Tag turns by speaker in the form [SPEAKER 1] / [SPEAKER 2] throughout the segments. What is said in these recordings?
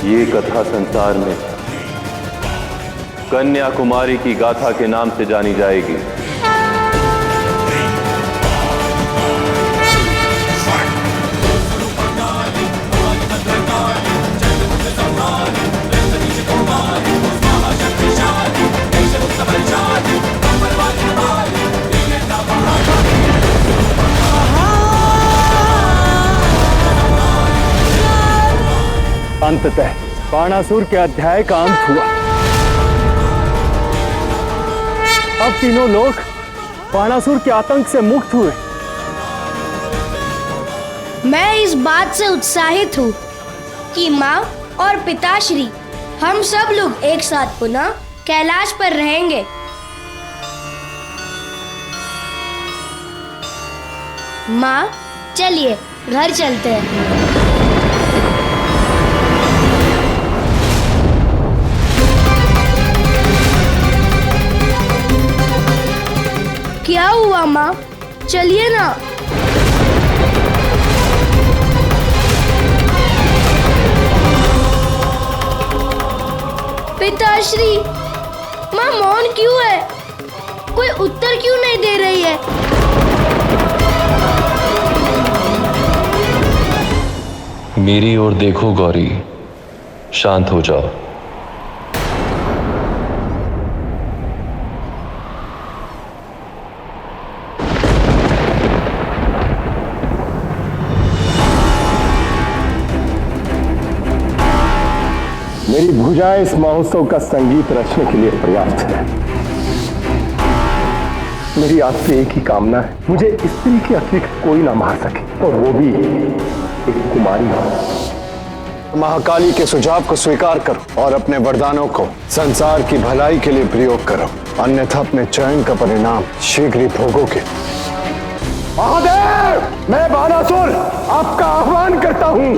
[SPEAKER 1] ये कथा संसार में कन्याकुमारी की गाथा के नाम से जानी जाएगी।
[SPEAKER 2] अंततः बाणासुर के अध्याय का अंत हुआ। अब तीनों लोग बाणासुर के आतंक से मुक्त हुए।
[SPEAKER 3] मैं इस बात से उत्साहित हूँ कि माँ और पिताश्री हम सब लोग एक साथ पुनः कैलाश पर रहेंगे। माँ, चलिए घर चलते हैं। क्या हुआ माँ? चलिए ना। पिताश्री, माँ मौन क्यों है? कोई उत्तर क्यों नहीं दे रही है?
[SPEAKER 1] मेरी ओर देखो गौरी, शांत हो जाओ।
[SPEAKER 2] मेरी भुजाएं इस महोत्सव का संगीत रचने के लिए पर्याप्त है। मेरी आपसे एक ही कामना है, मुझे स्त्री के अतिरिक्त कोई ना मार सके, और वो भी एक कुमारी हो।
[SPEAKER 4] महाकाली के सुझाव को स्वीकार करो और अपने वरदानों को संसार की भलाई के लिए प्रयोग करो, अन्यथा अपने चयन का परिणाम शीघ्र ही भोगोगे।
[SPEAKER 2] महादेव, मैं बाणासुर आपका आह्वान करता हूँ।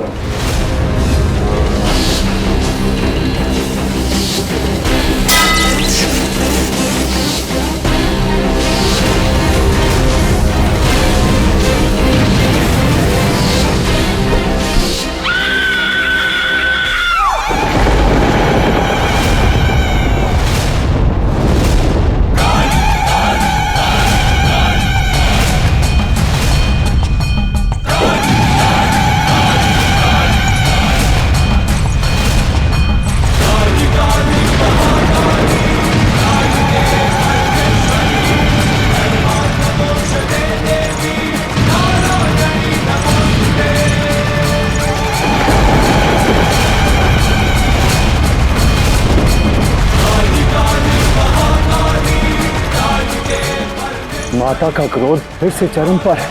[SPEAKER 2] माता का क्रोध फिर से चरम पर है।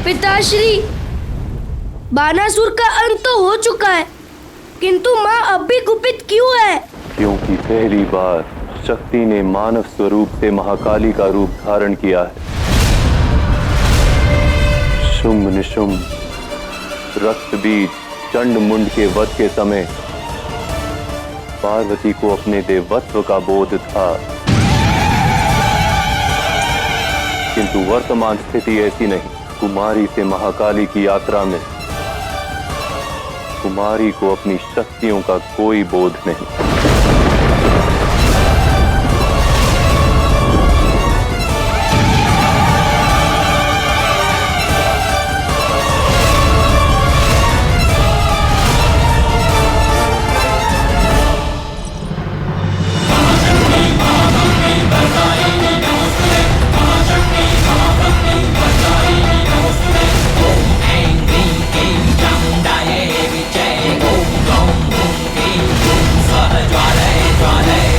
[SPEAKER 3] पिताश्री, बाणासुर का अंत तो हो चुका है, किंतु माँ अब भी कुपित क्यों है?
[SPEAKER 1] क्योंकि पहली बार शक्ति ने मानव स्वरूप से महाकाली का रूप धारण किया है। शुंभ निशुंभ, रक्त बीज, चंड मुंड के वध के समय पार्वती को अपने देवत्व का बोध था, किंतु वर्तमान स्थिति ऐसी नहीं। कुमारी से महाकाली की यात्रा में कुमारी को अपनी शक्तियों का कोई बोध नहीं।
[SPEAKER 5] ज्वालय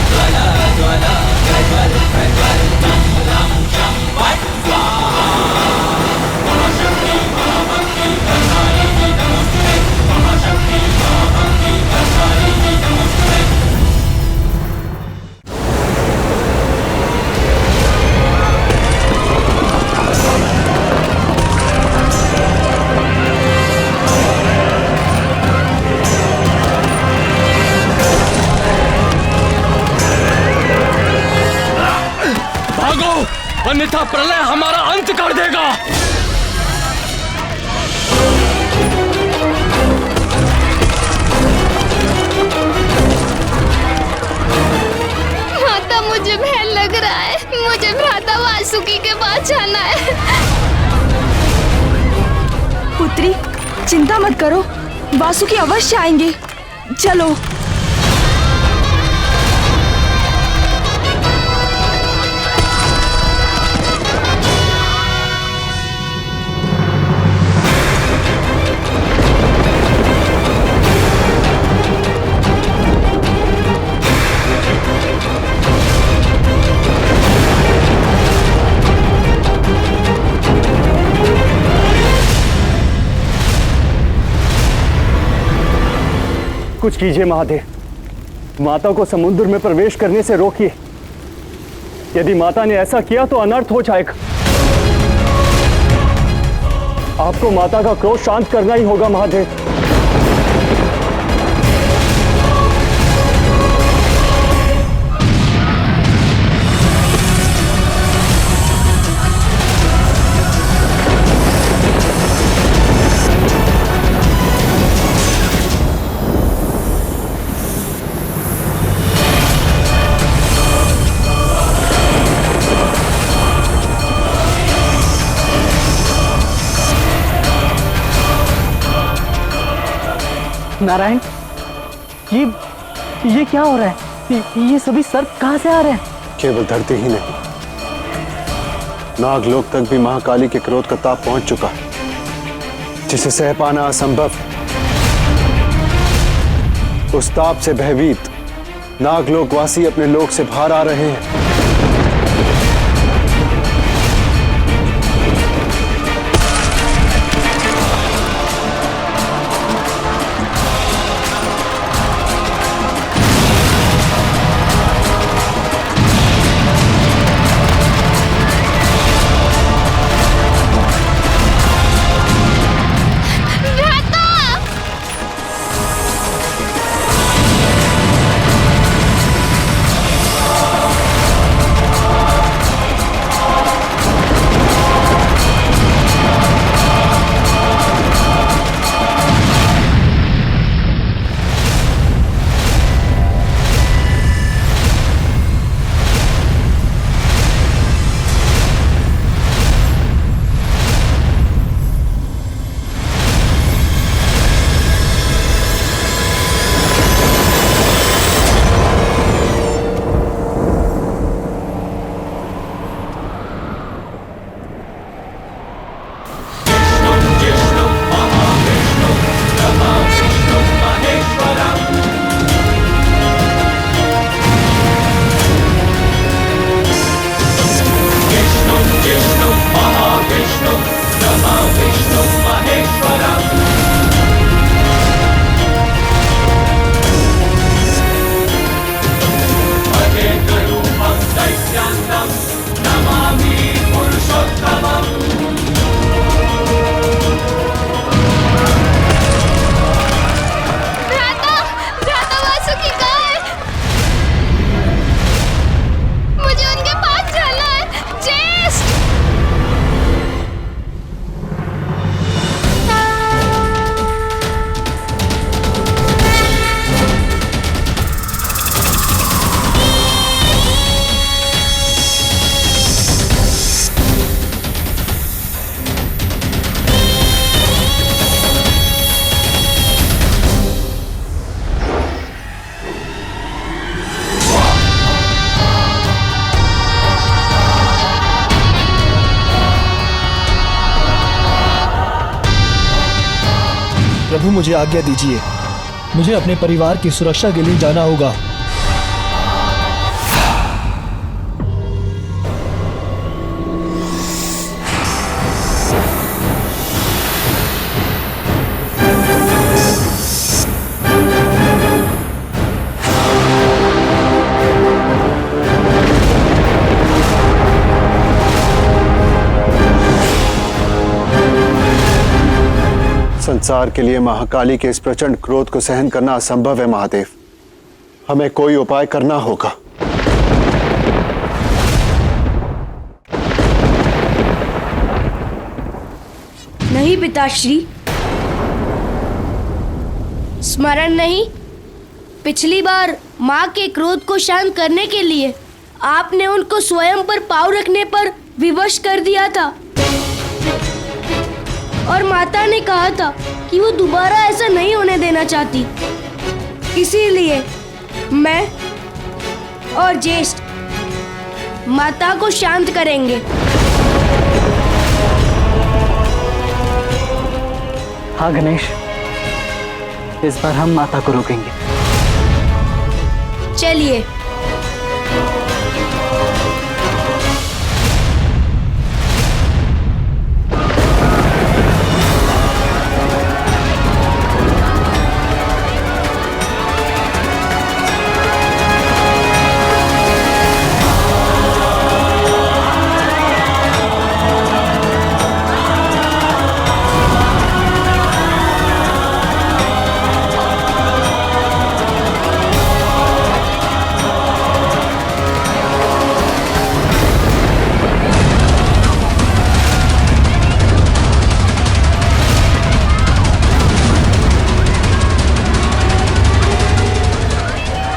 [SPEAKER 5] मुझे भय लग रहा है। मुझे भ्राता वासुकी के पास जाना है।
[SPEAKER 6] पुत्री, चिंता मत करो, वासुकी अवश्य आएंगे। चलो।
[SPEAKER 7] कुछ कीजिए महादेव, माता को समुद्र में प्रवेश करने से रोकिए। यदि माता ने ऐसा किया तो अनर्थ हो जाएगा। आपको माता का क्रोध शांत करना ही होगा महादेव।
[SPEAKER 8] नारायण, ये क्या हो रहा है? ये सभी सर्प कहां से आ रहे हैं?
[SPEAKER 4] केवल धरती ही नहीं, नागलोक तक भी महाकाली के क्रोध का ताप पहुंच चुका है, जिसे सह पाना असंभव है। उस ताप से भयभीत नागलोकवासी अपने लोक से बाहर आ रहे हैं।
[SPEAKER 9] प्रभु, मुझे आज्ञा दीजिए, मुझे अपने परिवार की सुरक्षा के लिए जाना होगा।
[SPEAKER 4] संसार के लिए महाकाली के इस प्रचंड क्रोध को सहन करना असंभव है महादेव। हमें कोई उपाय करना होगा।
[SPEAKER 3] नहीं पिताश्री, स्मरण नहीं? पिछली बार माँ के क्रोध को शांत करने के लिए आपने उनको स्वयं पर पाँव रखने पर विवश कर दिया था और माता ने कहा था कि वो दोबारा ऐसा नहीं होने देना चाहती। इसीलिए मैं और ज्येष्ठ माता को शांत करेंगे।
[SPEAKER 8] हाँ गणेश, इस बार हम माता को रोकेंगे।
[SPEAKER 3] चलिए।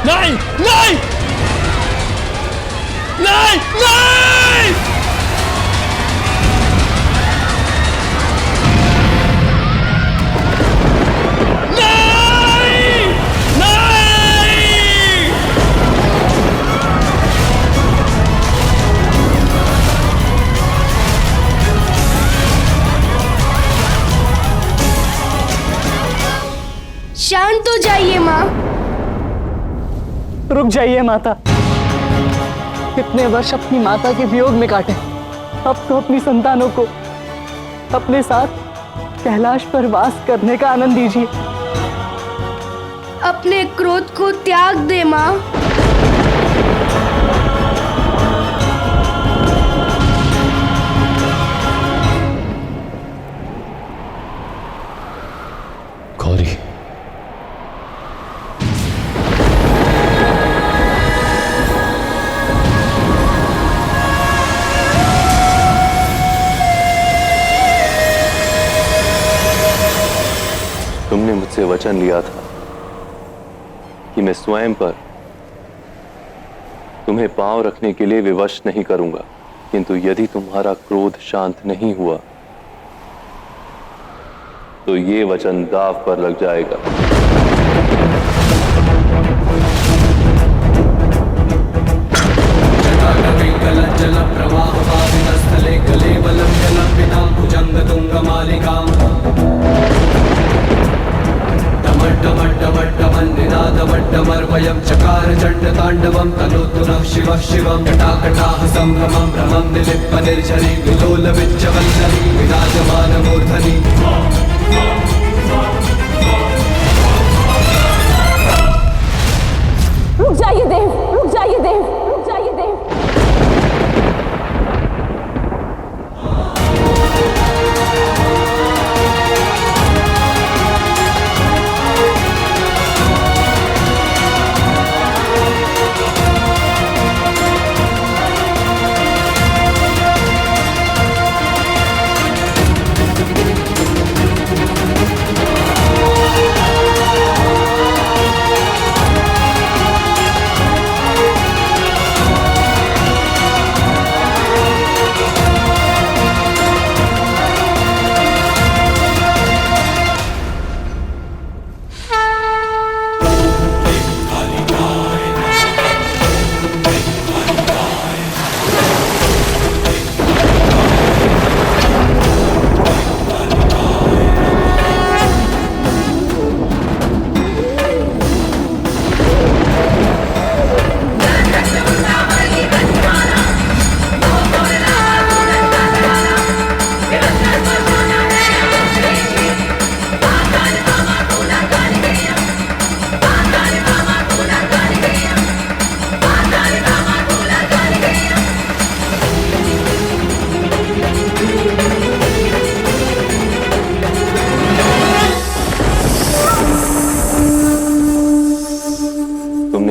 [SPEAKER 9] नहीं नहीं नहीं नहीं
[SPEAKER 3] शांत हो जाइए माँ।
[SPEAKER 8] रुक जाइए माता। कितने वर्ष अपनी माता के वियोग में काटे, अब तो अपनी संतानों को अपने साथ कैलाश पर वास करने का आनंद दीजिए।
[SPEAKER 3] अपने क्रोध को त्याग दे माँ।
[SPEAKER 9] गौरी,
[SPEAKER 1] तुमने मुझसे वचन लिया था कि मैं स्वयं पर तुम्हें पांव रखने के लिए विवश नहीं करूंगा, किंतु यदि तुम्हारा क्रोध शांत नहीं हुआ तो ये वचन दांव पर लग जाएगा।
[SPEAKER 10] टमट्टमर्वयं चकार चण्डताण्डवं तनोतु नः शिवः शिवं जटाकटाः सम्भ्रमं भ्रमं निलिप्प निर्झरी विलोलविच्चवल्लरी विराजमानमूर्धनि।
[SPEAKER 6] रुक जाइए देव, रुक जाइए देव, रुक जाइए देव।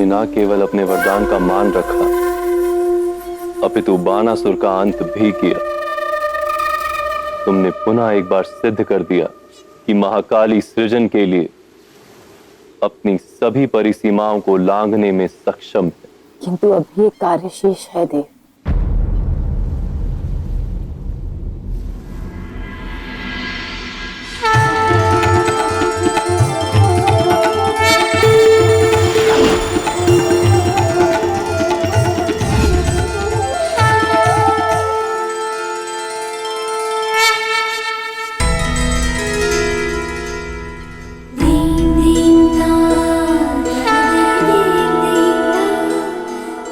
[SPEAKER 1] न केवल अपने वरदान का मान रखा, अपितु बानासुर का अंत भी किया। तुमने पुनः एक बार सिद्ध कर दिया कि महाकाली सृजन के लिए अपनी सभी परिसीमाओं को लांघने में सक्षम है।
[SPEAKER 8] किंतु अभी एक कार्य शेष है देव।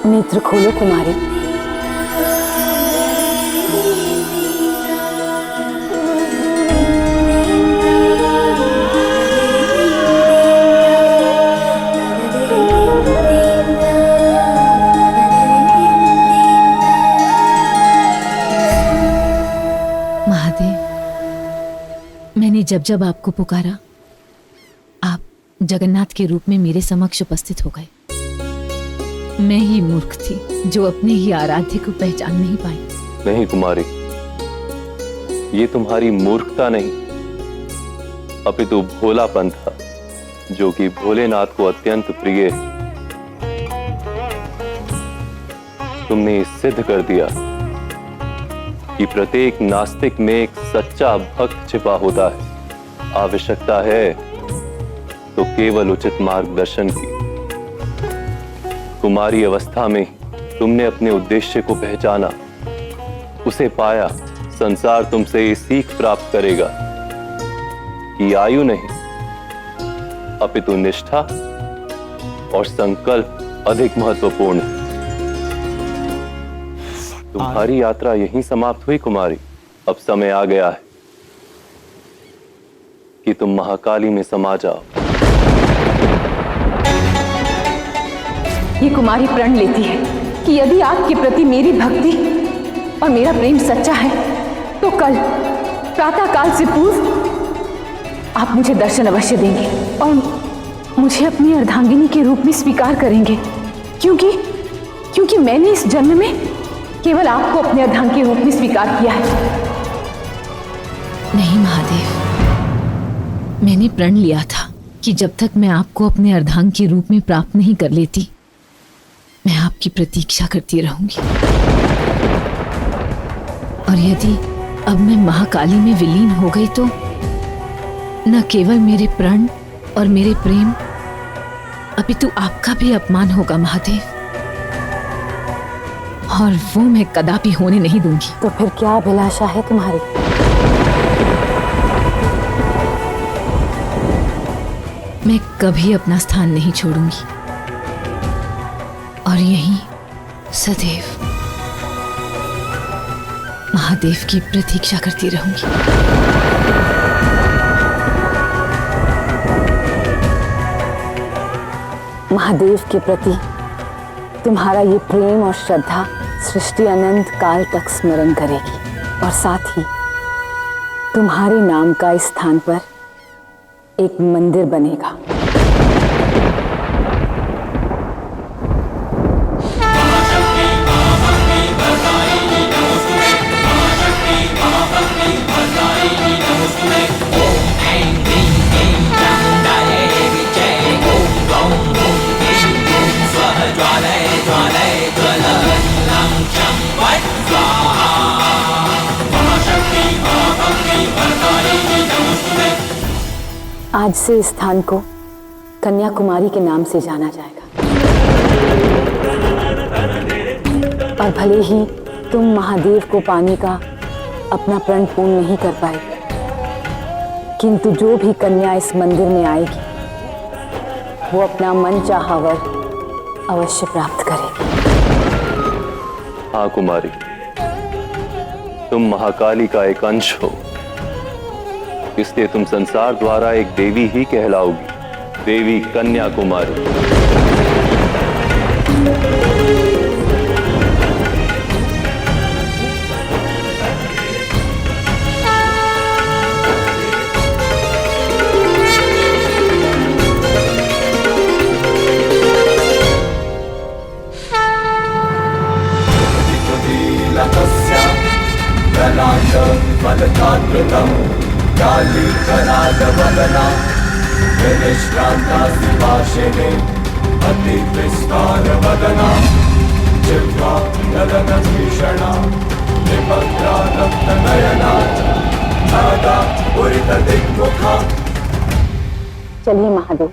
[SPEAKER 8] नेत्र खोलो कुमारी।
[SPEAKER 11] महादेव, मैंने जब जब आपको पुकारा, आप जगन्नाथ के रूप में मेरे समक्ष उपस्थित हो गए। मैं ही मूर्ख थी जो अपने ही आराध्य को पहचान नहीं पाई।
[SPEAKER 1] नहीं कुमारी, ये तुम्हारी मूर्खता नहीं, अपितु भोलापन था, जो कि भोलेनाथ को अत्यंत प्रिय है। तुमने सिद्ध कर दिया कि प्रत्येक नास्तिक में एक सच्चा भक्त छिपा होता है। आवश्यकता है तो केवल उचित मार्गदर्शन की। कुमारी अवस्था में तुमने अपने उद्देश्य को पहचाना, उसे पाया। संसार तुमसे ये सीख प्राप्त करेगा कि आयु नहीं, अपितु निष्ठा और संकल्प अधिक महत्वपूर्ण है। तुम्हारी यात्रा यहीं समाप्त हुई कुमारी। अब समय आ गया है कि तुम महाकाली में समा जाओ।
[SPEAKER 8] ये कुमारी प्रण लेती है कि यदि आपके प्रति मेरी भक्ति और मेरा प्रेम सच्चा है तो कल प्रातः काल से पूर्व आप मुझे दर्शन अवश्य देंगे और मुझे अपनी अर्धांगिनी के रूप में स्वीकार करेंगे, क्योंकि मैंने इस जन्म में केवल आपको अपने अर्धांग के रूप में स्वीकार किया है।
[SPEAKER 11] नहीं महादेव, मैंने प्रण लिया था कि जब तक मैं आपको अपने अर्धांग के रूप में प्राप्त नहीं कर लेती, मैं आपकी प्रतीक्षा करती रहूंगी। और यदि अब मैं महाकाली में विलीन हो गई तो न केवल मेरे प्रण और मेरे प्रेम, अपितु आपका भी अपमान होगा महादेव, और वो मैं कदापि होने नहीं दूंगी।
[SPEAKER 8] तो फिर क्या अभिलाषा है तुम्हारी?
[SPEAKER 11] मैं कभी अपना स्थान नहीं छोड़ूंगी और यहीं सदैव महादेव की प्रतीक्षा करती रहूंगी।
[SPEAKER 8] महादेव के प्रति तुम्हारा ये प्रेम और श्रद्धा सृष्टि अनंत काल तक स्मरण करेगी और साथ ही तुम्हारे नाम का इस स्थान पर एक मंदिर बनेगा। आज से इस स्थान को कन्याकुमारी के नाम से जाना जाएगा और भले ही तुम महादेव को पाने का अपना प्रण पूर्ण नहीं कर पाए, किंतु जो भी कन्या इस मंदिर में आएगी वो अपना मन चाहा वर अवश्य प्राप्त करेगी।
[SPEAKER 1] हाँ कुमारी, तुम महाकाली का एक अंश हो, इसलिए तुम संसार द्वारा एक देवी ही कहलाओगी, देवी कन्याकुमारी।
[SPEAKER 10] काली करालवदना विनिश्रान्ता शिवाशिने अति विस्तार वदना जिह्वा ददन भीषणा निपत्रा रक्त नयना नादा उरित दिग्मुखा।
[SPEAKER 8] चलिए महादेव,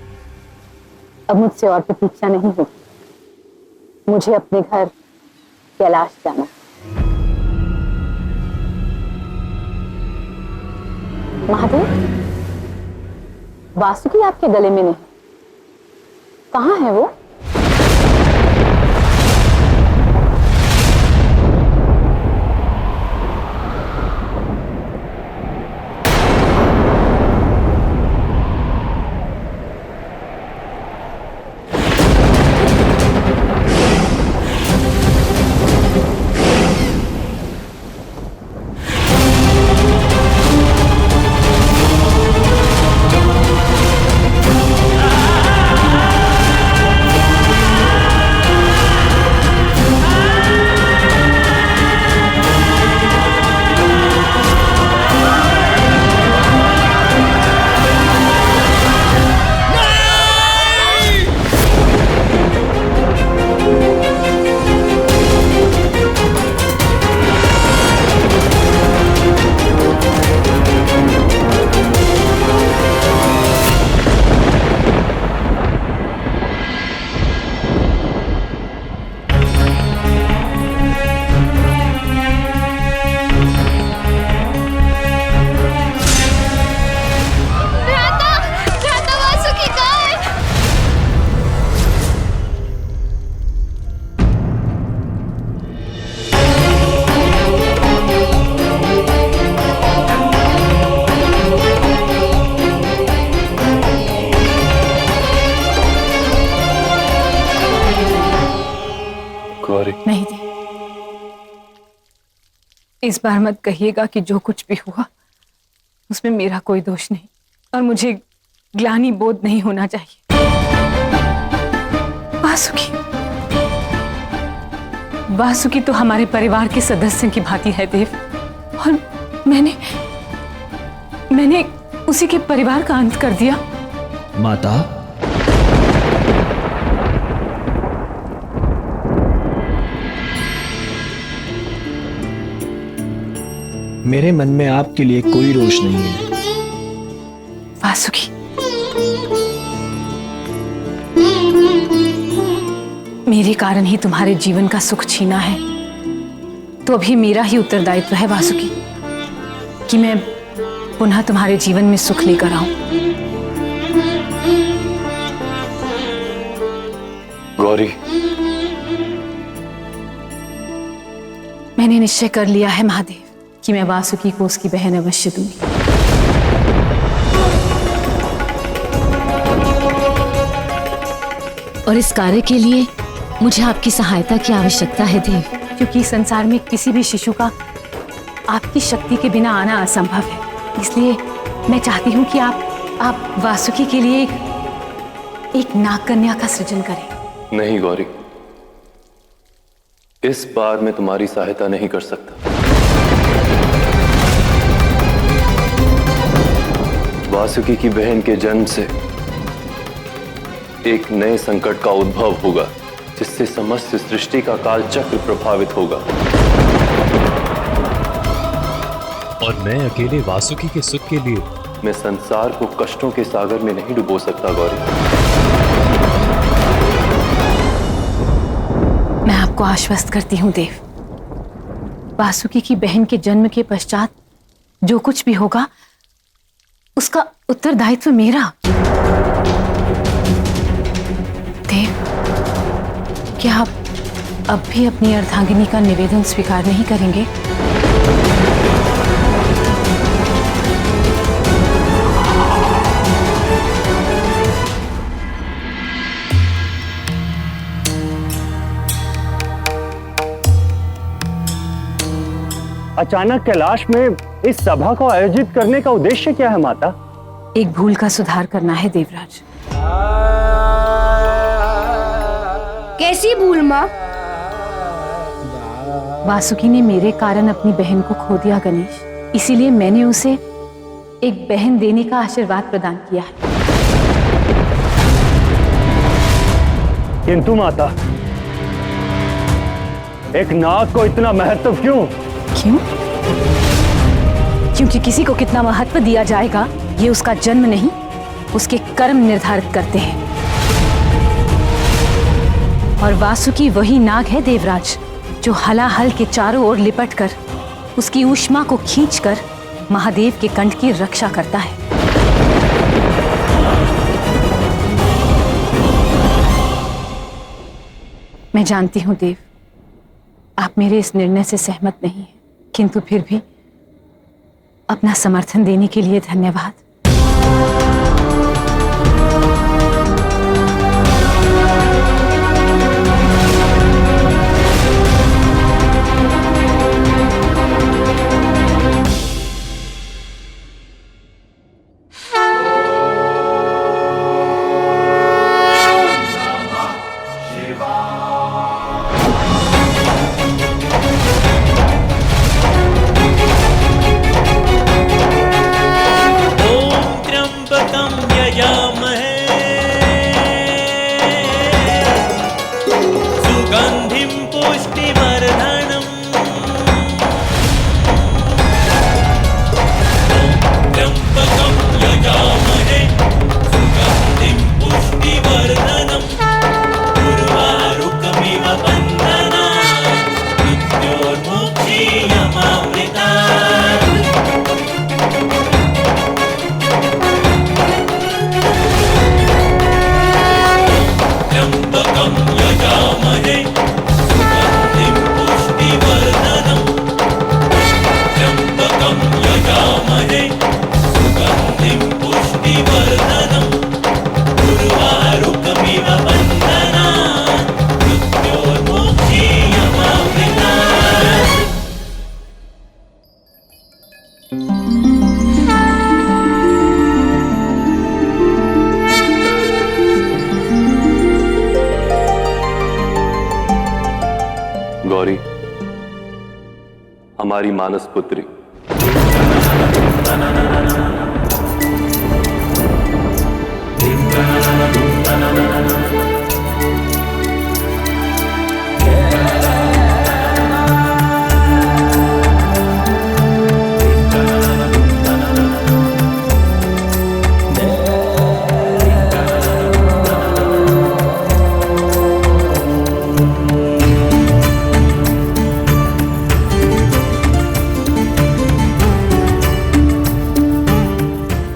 [SPEAKER 8] अब मुझसे और प्रतीक्षा नहीं होगी। मुझे अपने घर कैलाश जाना। महादेव, वासुकी आपके गले में नहीं, कहाँ है वो?
[SPEAKER 6] नहीं दी, इस बार मत कहिएगा कि जो कुछ भी हुआ उसमें मेरा कोई दोष नहीं, और मुझे ग्लानि बोध नहीं होना चाहिए। वासुकी तो हमारे परिवार के सदस्य की भांति है देव, और मैंने उसी के परिवार का अंत कर दिया।
[SPEAKER 9] माता, मेरे मन में आपके लिए कोई रोष नहीं है।
[SPEAKER 6] वासुकी, मेरे कारण ही तुम्हारे जीवन का सुख छीना है, तो अभी मेरा ही उत्तरदायित्व है वासुकी कि मैं पुनः तुम्हारे जीवन में सुख लेकर आऊं।
[SPEAKER 1] गौरी,
[SPEAKER 6] मैंने निश्चय कर लिया है महादेव कि मैं वासुकी को उसकी बहन अवश्य दूंगी।
[SPEAKER 11] और इस कार्य के लिए मुझे आपकी सहायता की आवश्यकता है देव,
[SPEAKER 6] क्योंकि संसार में किसी भी शिशु का आपकी शक्ति के बिना आना असंभव है। इसलिए मैं चाहती हूँ कि आप वासुकी के लिए एक नाग कन्या का सृजन करें।
[SPEAKER 1] नहीं गौरी, इस बार मैं तुम्हारी सहायता नहीं कर सकता। वासुकी की बहन के जन्म से एक नए संकट का उद्भव होगा, जिससे समस्त सृष्टि का काल चक्र प्रभावित होगा।
[SPEAKER 12] और मैं अकेले वासुकी के सुख के लिए
[SPEAKER 1] मैं संसार को कष्टों के सागर में नहीं डुबो सकता गौरी।
[SPEAKER 6] मैं आपको आश्वस्त करती हूँ देव, वासुकी की बहन के जन्म के पश्चात जो कुछ भी होगा उसका उत्तरदायित्व मेरा। देव, क्या आप अब भी अपनी अर्धांगिनी का निवेदन स्वीकार नहीं करेंगे?
[SPEAKER 7] अचानक कैलाश में इस सभा को आयोजित करने का उद्देश्य क्या है माता?
[SPEAKER 6] एक भूल का सुधार करना है देवराज।
[SPEAKER 3] कैसी भूल माँ?
[SPEAKER 6] वासुकी ने मेरे कारण अपनी बहन को खो दिया गणेश, इसीलिए मैंने उसे एक बहन देने का आशीर्वाद प्रदान किया है।
[SPEAKER 7] किंतु माता, एक नाग को इतना महत्व क्यों?
[SPEAKER 6] क्यों? क्योंकि किसी को कितना महत्व दिया जाएगा ये उसका जन्म नहीं, उसके कर्म निर्धारित करते हैं। और वासुकी वही नाग है देवराज, जो हलाहल के चारों ओर लिपटकर उसकी ऊष्मा को खींचकर महादेव के कंठ की रक्षा करता है। मैं जानती हूं देव, आप मेरे इस निर्णय से सहमत नहीं हैं, किंतु फिर भी अपना समर्थन देने के लिए धन्यवाद।
[SPEAKER 1] गौरी, हमारी मानस पुत्री,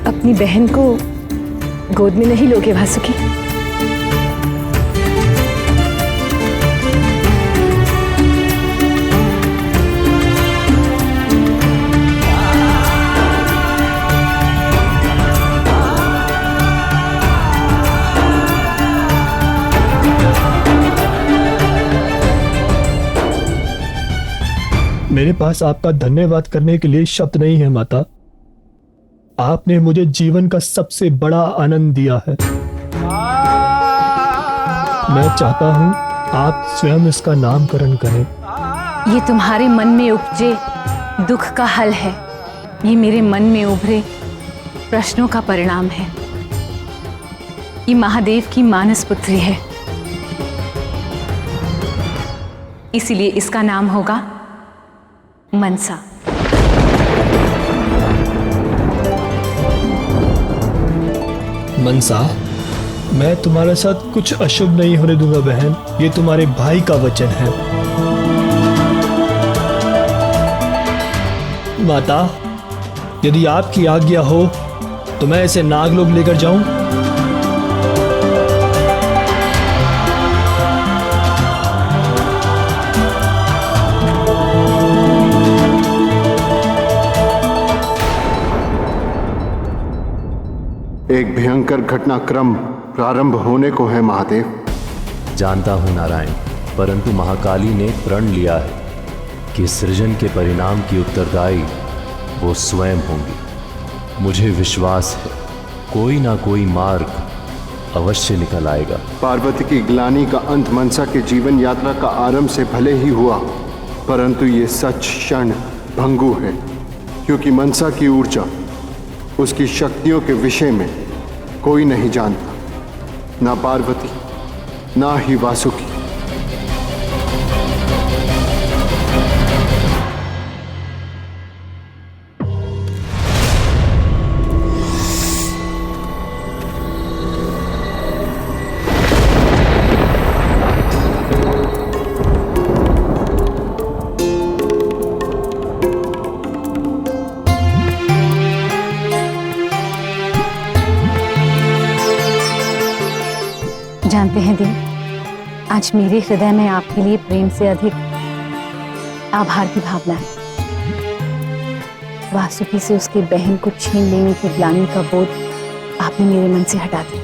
[SPEAKER 8] अपनी बहन को गोद में नहीं लोगे वासुकी?
[SPEAKER 9] मेरे पास आपका धन्यवाद करने के लिए शब्द नहीं है माता। आपने मुझे जीवन का सबसे बड़ा आनंद दिया है। मैं चाहता हूं आप स्वयं इसका नामकरण करें।
[SPEAKER 6] ये तुम्हारे मन में उपजे दुख का हल है, ये मेरे मन में उभरे प्रश्नों का परिणाम है। ये महादेव की मानस पुत्री है, इसीलिए इसका नाम होगा मनसा।
[SPEAKER 9] मनसा, मैं तुम्हारे साथ कुछ अशुभ नहीं होने दूंगा बहन, ये तुम्हारे भाई का वचन है। माता, यदि आपकी आज्ञा हो तो मैं इसे नागलोक लेकर जाऊं?
[SPEAKER 4] एक भयंकर घटनाक्रम प्रारंभ होने को है महादेव।
[SPEAKER 12] जानता हूं नारायण, परंतु महाकाली ने प्रण लिया है कि सृजन के परिणाम की उत्तरदायी वो स्वयं होंगी। मुझे विश्वास है कोई ना कोई मार्ग अवश्य निकल आएगा।
[SPEAKER 4] पार्वती की ग्लानि का अंत मनसा के जीवन यात्रा का आरंभ से भले ही हुआ, परंतु ये सच क्षण भंगु है, क्योंकि मनसा की ऊर्जा, उसकी शक्तियों के विषय में कोई नहीं जानता, ना पार्वती ना ही वासुकी।
[SPEAKER 6] जानते हैं देव, आज मेरे हृदय में आपके लिए प्रेम से अधिक आभार की भावना है। वासुकी से उसके बहन को छीन लेने की ग्लानि का बोझ आपने मेरे मन से हटा दिया।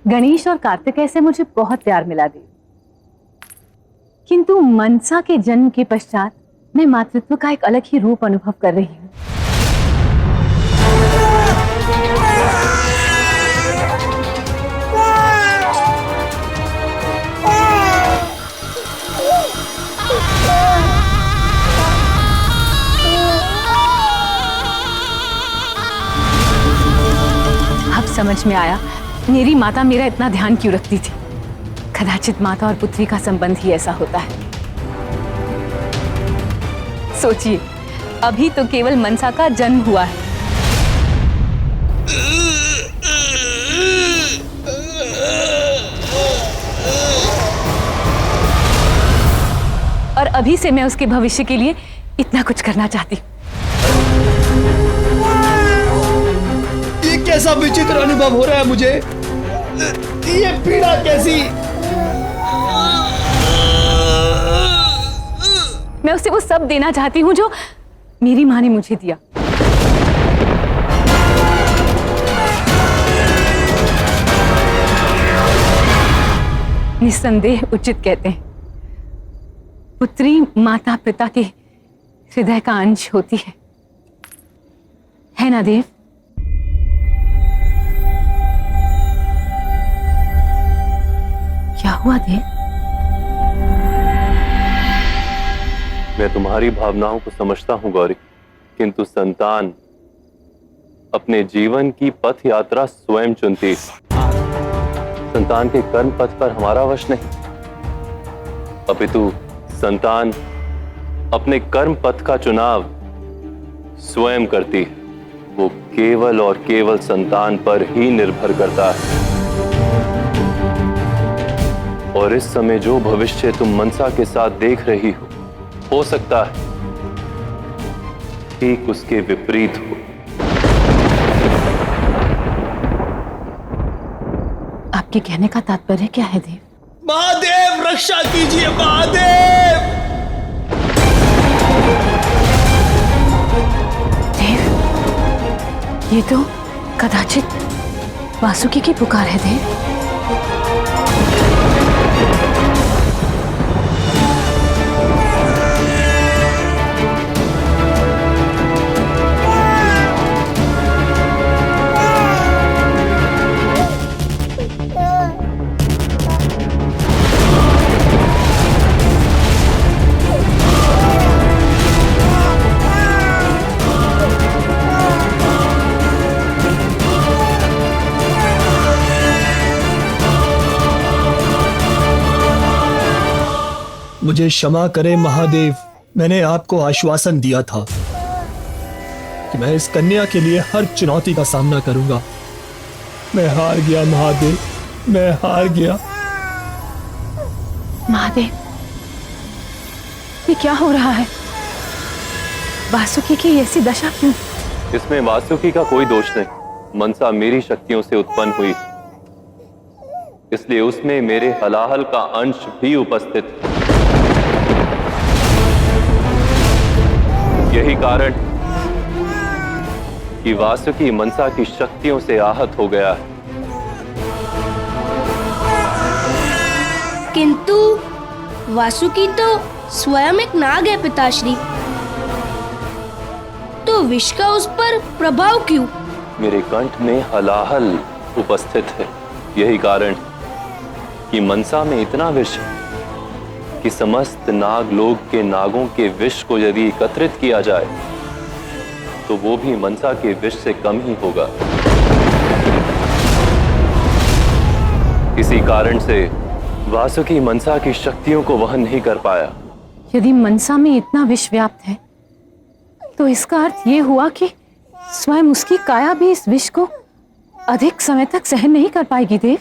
[SPEAKER 6] गणेश और कार्तिकेय से मुझे बहुत प्यार मिला देव, किंतु मनसा के जन्म के पश्चात मैं मातृत्व का एक अलग ही रूप अनुभव कर रही हूँ। अब समझ में आया मेरी माता मेरा इतना ध्यान क्यों रखती थी। कदाचित माता और पुत्री का संबंध ही ऐसा होता है। सोचिए, अभी तो केवल मनसा का जन्म हुआ है, और अभी से मैं उसके भविष्य के लिए इतना कुछ करना चाहती हूँ।
[SPEAKER 9] ये कैसा विचित्र अनुभव हो रहा है मुझे। ये पीड़ा कैसी।
[SPEAKER 6] मैं उसे वो सब देना चाहती हूँ जो मेरी माँ ने मुझे दिया। निस्संदेह उचित कहते हैं, पुत्री माता पिता के हृदय का अंश होती है ना देव? क्या हुआ देव?
[SPEAKER 1] मैं तुम्हारी भावनाओं को समझता हूं गौरी, किंतु संतान अपने जीवन की पथ यात्रा स्वयं चुनती है। संतान के कर्म पथ पर हमारा वश नहीं, अपितु संतान अपने कर्म पथ का चुनाव स्वयं करती है। वो केवल और केवल संतान पर ही निर्भर करता है। और इस समय जो भविष्य तुम मनसा के साथ देख रही हो सकता है ठीक उसके विपरीत हो।
[SPEAKER 6] आपके कहने का तात्पर्य क्या है देव?
[SPEAKER 9] महादेव रक्षा कीजिए महादेव।
[SPEAKER 6] देव, ये तो कदाचित वासुकी की पुकार है देव।
[SPEAKER 9] मुझे क्षमा करें महादेव, मैंने आपको आश्वासन दिया था कि मैं इस कन्या के लिए हर चुनौती का सामना करूंगा। मैं हार गया महादेव, मैं हार गया।
[SPEAKER 6] महादेव, ये क्या हो रहा है? वासुकी की ऐसी दशा क्यों?
[SPEAKER 1] इसमें वासुकी का कोई दोष नहीं। मनसा मेरी शक्तियों से उत्पन्न हुई, इसलिए उसमें मेरे हलाहल का अंश भी उपस्थित है। यही कारण कि वासुकी मनसा की शक्तियों से आहत हो गया है।
[SPEAKER 3] किंतु वासुकी तो स्वयं एक नाग है पिताश्री, तो विष का उस पर प्रभाव क्यों?
[SPEAKER 1] मेरे कंठ में हलाहल उपस्थित है, यही कारण कि मनसा में इतना विष कि समस्त नाग लोक के नागों के विष को यदि एकत्रित किया जाए तो वो भी मनसा के विष से कम ही होगा। इसी कारण से वासुकी मनसा की शक्तियों को वहन नहीं कर पाया।
[SPEAKER 6] यदि मनसा में इतना विष व्याप्त है तो इसका अर्थ ये हुआ कि स्वयं उसकी काया भी इस विष को अधिक समय तक सहन नहीं कर पाएगी देव।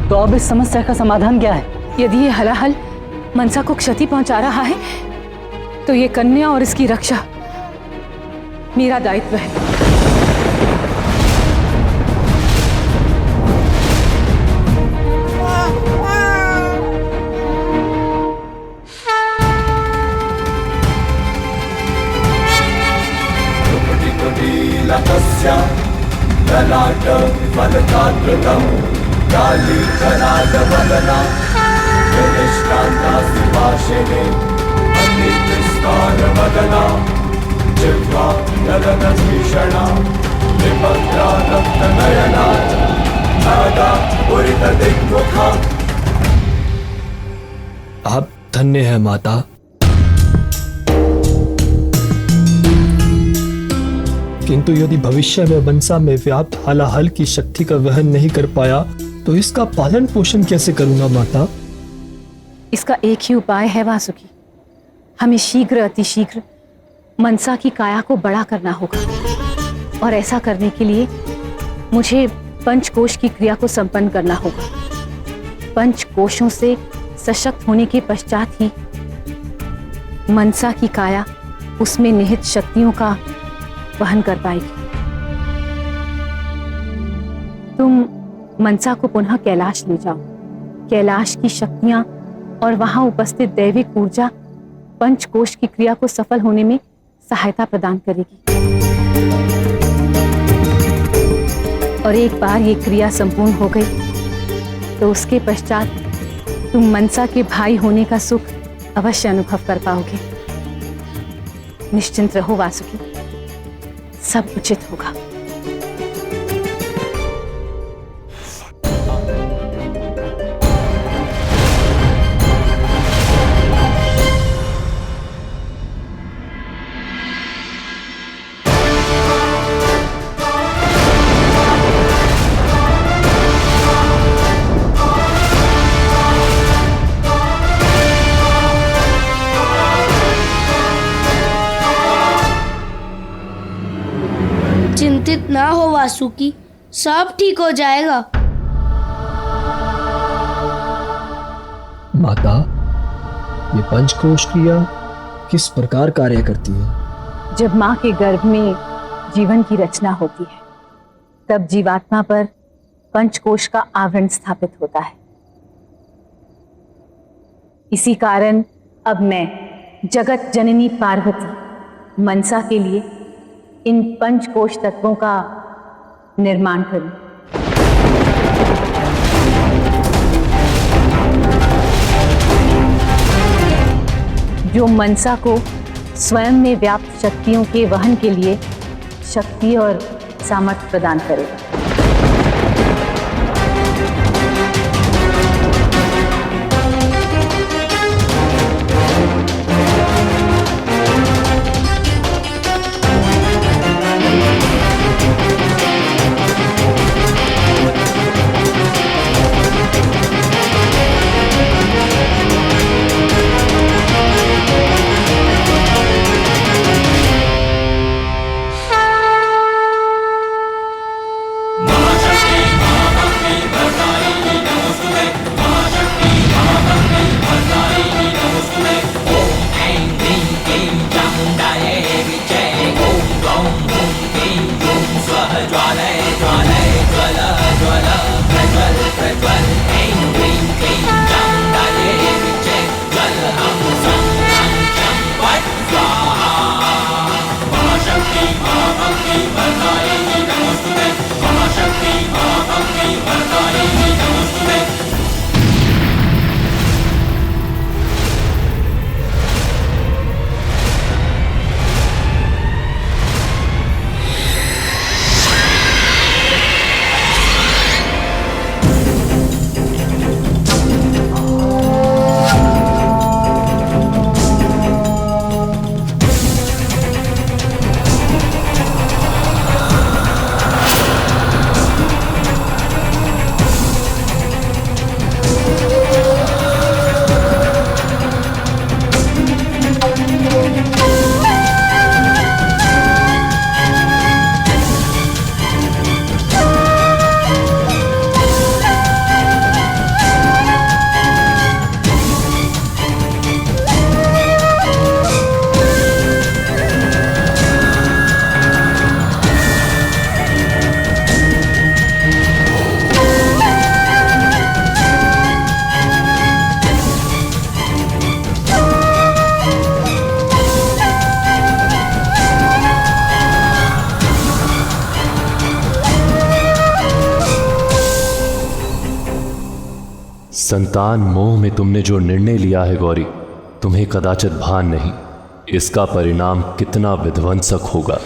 [SPEAKER 8] तो अब इस समस्या का समाधान क्या है?
[SPEAKER 6] यदि ये हलाहल मनसा को क्षति पहुंचा रहा है तो ये कन्या और इसकी रक्षा मेरा दायित्व है।
[SPEAKER 10] ललाट फलकाकृतम् काली करालवदना विनिष्टान्तासि पाशिने अग्निविस्तारवदना जिह्वा गगनभीषणा निपत्रा रक्तनयना नादा पुरितदिग्मुखा।
[SPEAKER 9] आप धन्य हैं माता। किंतु यदि भविष्य में मनसा में व्याप्त हलाहल की शक्ति का वहन नहीं कर पाया तो इसका पालन पोषण कैसे करूंगा माता?
[SPEAKER 6] इसका एक ही उपाय है वासुकी। हमें शीघ्र अतिशीघ्र मनसा की काया को बड़ा करना होगा और ऐसा करने के लिए मुझे पंचकोश की क्रिया को संपन्न करना होगा। पंचकोशों से सशक्त होने के पश्चात ही मनसा की काया उसमें निहित शक्तियों का वहन कर पाएगी। तुम मनसा को पुनः कैलाश ले जाओ। कैलाश की शक्तियां और वहां उपस्थित दैविक ऊर्जा पंचकोश की क्रिया को सफल होने में सहायता प्रदान करेगी। और एक बार ये क्रिया संपूर्ण हो गई तो उसके पश्चात तुम मनसा के भाई होने का सुख अवश्य अनुभव कर पाओगे। निश्चिंत रहो वासुकी, सब उचित होगा।
[SPEAKER 3] चिंतित ना हो वासुकी, सब ठीक हो जाएगा।
[SPEAKER 9] माता, ये पंचकोश क्रिया किस प्रकार कार्य करती है?
[SPEAKER 6] जब माँ के गर्भ में जीवन की रचना होती है तब जीवात्मा पर पंचकोश का आवरण स्थापित होता है। इसी कारण अब मैं जगत जननी पार्वती मनसा के लिए इन पंचकोश तत्वों का निर्माण करूं। जो मनसा को स्वयं में व्याप्त शक्तियों के वहन के लिए शक्ति और सामर्थ्य प्रदान करेगा।
[SPEAKER 12] संतान मोह में तुमने जो निर्णय लिया है गौरी, तुम्हें कदाचित भान नहीं इसका परिणाम कितना विध्वंसक होगा।